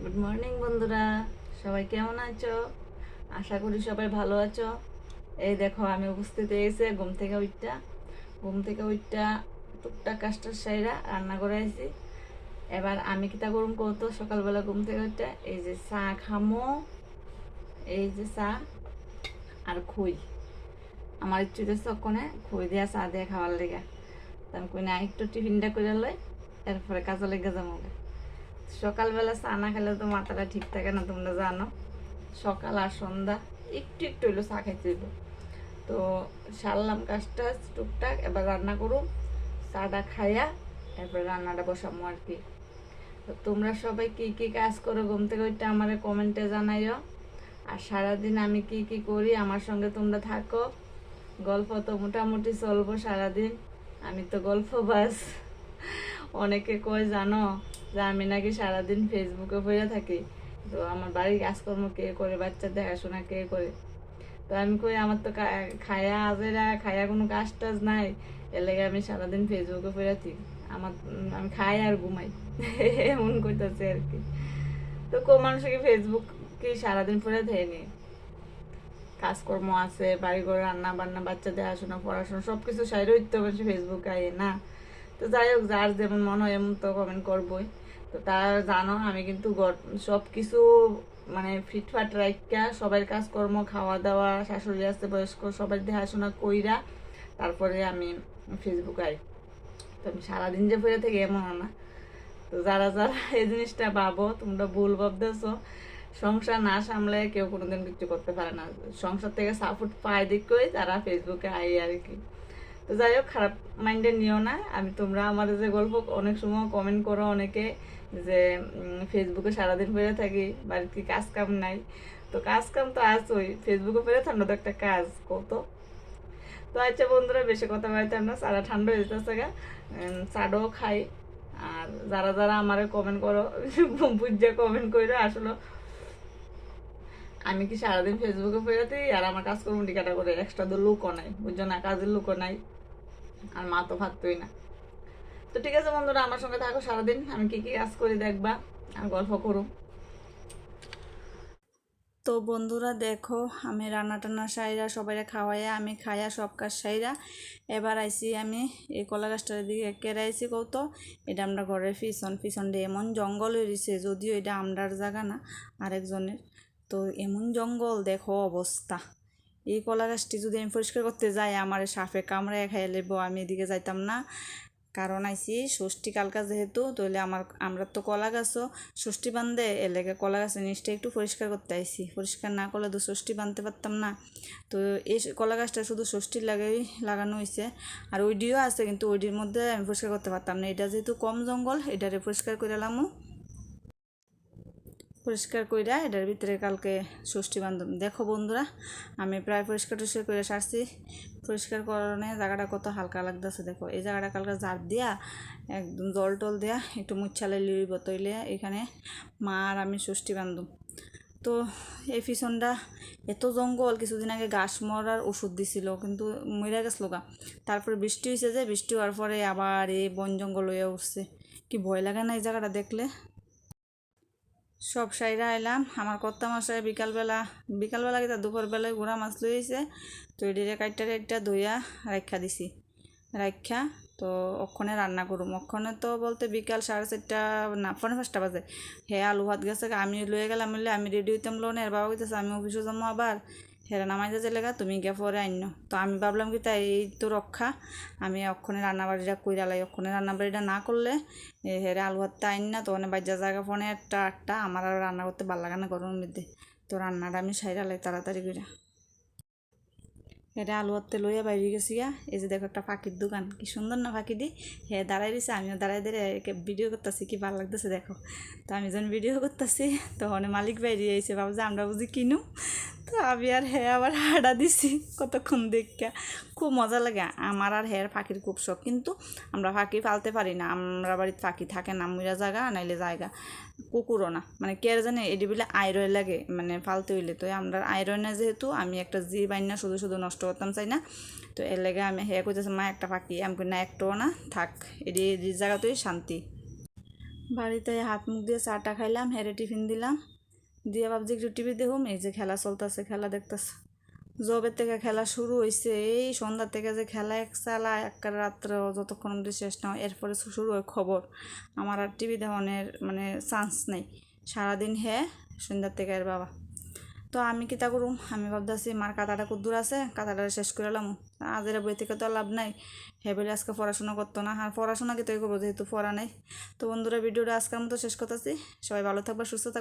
Good morning বন্ধুরা, সবাই কেমন আছো? আশা করি সবাই ভালো আছো। এই দেখো আমি উপস্থিত হয়েছে ঘুম থেকে উঠটা টুকটাক কাজটার সাইরা রান্না করে আইছি। এবার আমি কিতা করুম কত সকালবেলা ঘুম থেকে উঠটা এই যে চা খামো, এই যে চা আর খই। আমার ইচ্ছে চক্ষণে খই দিয়া চা দিয়ে খাওয়ার লেগে। আমি কই না একটু টিফিনটা করে লই, এরপরে কাজে লেগে যাবো। সকালবেলা চা না খেলে তো মাথাটা ঠিক থাকে না, তোমরা জানো। সকাল আর সন্ধ্যা একটু একটু হইলো চা খাইতে হইলো। তো সারলাম কাজটা টুকটাক, এবার রান্না করুম। চাটা খাইয়া এরপর রান্নাটা বসাবো আর কি। তো তোমরা সবাই কি কি কাজ করো ঘুম থেকে ওইটা আমার কমেন্টে জানাইও। আর সারাদিন আমি কি কি করি আমার সঙ্গে তোমরা থাকো। গল্প তো মোটামুটি চলবো সারাদিন, আমি তো গল্প বাস। অনেকে কয় জানো যে আমি নাকি সারাদিন ফেসবুকে পড়ে থাকি। তো আমার বাড়ির কাজকর্ম কে করে, বাচ্চার দেখাশোনা কে করে? তো আমি কই আমার তো খায়া আজেরা খায়া কোনো কাজ টাজ নাই, এর লেগে আমি সারাদিন ফেসবুকে পড়ে থাকি। আমি খাই আর ঘুমাই। এমন করতেছে আর কি। তো কো মানুষ কি ফেসবুক কি সারাদিন পড়ে থাকেনি? কাজকর্ম আছে, বাড়ি ঘরে রান্না বান্না, বাচ্চা দেখাশোনা, পড়াশোনা সব কিছু সাইডে উঠতে পারছে ফেসবুকে আয় না। তো যাই হোক, যার যেমন মনে হয় এমন তো কমেন্ট করবোই। তো তার জানো আমি কিন্তু সব কিছু মানে ফিটফাট রাখা সবার কাজকর্ম, খাওয়া দাওয়া, শাশুড়ি আছে বয়স্ক, সবার দেখাশোনা কইরা তারপরে আমি ফেসবুকে আই। তো আমি সারাদিন যে পড়ে থেকে এমন না। তো যারা যারা এই জিনিসটা ভাবো তোমরা ভুল ভাবতেছো। সংসার না সামলে কেউ কোনোদিন কিছু করতে পারে না। সংসার থেকে সাপোর্ট পায় দেখেই তারা ফেসবুকে আই আর কি। তো যাই হোক, খারাপ মাইন্ডে নিও না। তোমরা আমার যে গল্প অনেক সময় কমেন্ট করো অনেকে যে ফেসবুকে সারাদিন পড়ে থাকি, বাড়িতে কি কাজ কাম নাই? তো কাজ কাম তো আসোই, ফেসবুকে পড়ে থাকলে তো একটা কাজ কত। তো আচ্ছা বন্ধুরা, বেশি কথা বলতাম না, চারা ঠান্ডা হয়ে যেতেছে গা। চাটাও খাই। আর যারা যারা আমার কমেন্ট করো বুঝে কমেন্ট করে আসলে আমি কি সারাদিন ফেসবুকে পড়ে আর আমার কাজ করবো টিকাটা করে এক্সট্রা তো লুকও নাই, বুঝছো না, কাজের লুকও নাই। আর মা তো ভাবতোই না। তো ঠিক আছে বন্ধুরা, আমার সঙ্গে থাকো সারাদিন, আমি কি কি কাজ করি দেখবা আর গল্প করুম। তো বন্ধুরা দেখো, আমি রান্না টান্না সাইরা সবাই খাওয়াইয়া আমি খাইয়া সব কাজ সাইরা এবার আইসি আমি এই কলা গাছটার দিকে কেড়ে আইসি কত। এটা আমরা ঘরের পিছন দিয়ে এমন জঙ্গল হয়েছে, যদিও এটা আমরার জায়গা না, আরেকজনের। তো এমন জঙ্গল দেখো অবস্থা। এই কলা গাছটি যদি আমি পরিষ্কার করতে যাই আমার সাপে কামড়ায় খাইয়ে লেবো, আমি এদিকে যাইতাম না। কারণ আইসি ষষ্ঠী কালকা যেহেতু, তাহলে আমরা তো কলা গাছও ষষ্ঠী বান্ধে এলাকা কলা গাছের নিচটা একটু পরিষ্কার করতে আইসি। পরিষ্কার না করলে তো ষষ্ঠী বাঁধতে পারতাম না। তো এই কলা গাছটা শুধু ষষ্ঠীর লাগানো হয়েছে। আর ওইডিও আছে, কিন্তু ওইডির মধ্যে আমি পরিষ্কার করতে পারতাম না। এটা যেহেতু কম জঙ্গল, এটারে পরিষ্কার করে এলামও। পরিষ্কার কইরা এটার ভিতরে কালকে ষষ্ঠী বান্ধব। দেখো বন্ধুরা, আমি প্রায় পরিষ্কার টরিষ্কার করে সারছি। পরিষ্কার করণে জায়গাটা কত হালকা লাগতেছে। দেখো এই জায়গাটা কালকে ঝাড় দিয়া একদম জল টল দেয়া একটু মুচ্ছালে লিড়িব, তৈলে এখানে মা আর আমি ষষ্ঠী বান্ধব। তো এই পিছনটা এত জঙ্গল, কিছুদিন আগে ঘাস মরার ওষুধ দিছিল কিন্তু মরে গেছিল গা। তারপরে বৃষ্টি হয়েছে, যে বৃষ্টি হওয়ার পরে আবার এই বন জঙ্গল হয়ে উঠছে। কি ভয় লাগে না এই জায়গাটা দেখলে? সব সাইরা এলাম। আমার কর্তা মশাই বিকালবেলা কিন্তু দুপুরবেলায় গুঁড়া মাছ লইছে। তো এটিরে কাইটটা কাইটটা ধুইয়া রাখা দিছি। রাখা তো অক্ষণে রান্না করুম। অক্ষণে তো বলতে বিকাল 4:30 না 5:45 বাজে। হ্যাঁ আলু ভাত গেছে, আমি লয়ে গেলাম, বললে আমি রেডি হইতাম লোনে। এর বাবা কইতেছে আমি অফিসে যাবো আবার, হেরা নামাই যাচ্ছে লেগা তুমি গিয়ে পরে আইন। তো আমি ভাবলাম কি তাই এই তো রক্ষা, আমি অক্ষণে রান্নাবাড়িটা কইরা লাই। অক্ষণে রান্নাবাড়িটা না করলে হেরে আলু ভাতটা আইন না, তো অনেক বাজ্যা জায়গা ফোনে 8টা আমার আর রান্না করতে ভালো লাগে না গরমের মধ্যে। তো রান্নাটা আমি সাইরা লাই তাড়াতাড়ি করে। এটা আলু হাতে লইয়া বাইরে গেছি গা। এই যে দেখো একটা পাখির দোকান, কি সুন্দর না পাখিটি। হ্যাঁ দাঁড়াই দিছে, আমিও দাঁড়াই দাঁড়িয়ে ভিডিও করতেছি, কি ভালো লাগতেছে দেখো। তো আমি যখন ভিডিও করতেছি তখন মালিক বাইরে আইছে, ভাবছে আমরা বুঝি কিনু। তো আমি আর হ্যাঁ আবার হাঁটা দিছি কতক্ষণ দেখা। খুব মজা লাগে। আমার আর হ্যাঁ পাখির খুব শখ, কিন্তু আমরা পাখি পালতে পারি না। আমরা বাড়িতে পাখি থাকে না, মুইরা জায়গা নাইলে জায়গা কুকুরও না, মানে কে জানে এটি বলে আয়রয় লাগে মানে ফালতে হইলে। তো আমরা আয়রয় না, যেহেতু আমি একটা জি বাইন না শুধু শুধু নষ্ট করতাম চাই না। তো এর লেগে আমি হ্যাঁ কইতেছে মা একটা পাখি, আমি কই না একটাও না, থাক এটি জায়গাতেই শান্তি। বাড়িতে হাত মুখ দিয়ে চাটা খাইলাম, হেরে টিফিন দিলাম, দিয়ে ভাবছি একটু টিভি দেখুম। এই যে খেলা চলতেছে, খেলা দেখতেছে। জবের থেকে খেলা শুরু হয়েছে, এই সন্ধ্যার থেকে যে খেলা এক চালায় এক রাত্রে যতক্ষণ অবধি শেষ না হয়। এরপরে শুরু হয় খবর। আমার আর টিভি দেখানোর মানে চান্স নেই। সারাদিন সন্ধ্যার থেকে এর বাবা। তো আমি কিতা করুম, আমি ভাবতেছি মার কাতাটা কুদ্দুর আছে, কাতাটা শেষ করে এলাম। আজের বই থেকে তো লাভ নাই, বলে আজকে পড়াশোনা করতো না। আর পড়াশোনা কি তো করবো, যেহেতু পড়া নেই। তো বন্ধুরা, ভিডিওটা আজকের মতো শেষ করতেছি। সবাই ভালো থাকবে, সুস্থ থাকবে।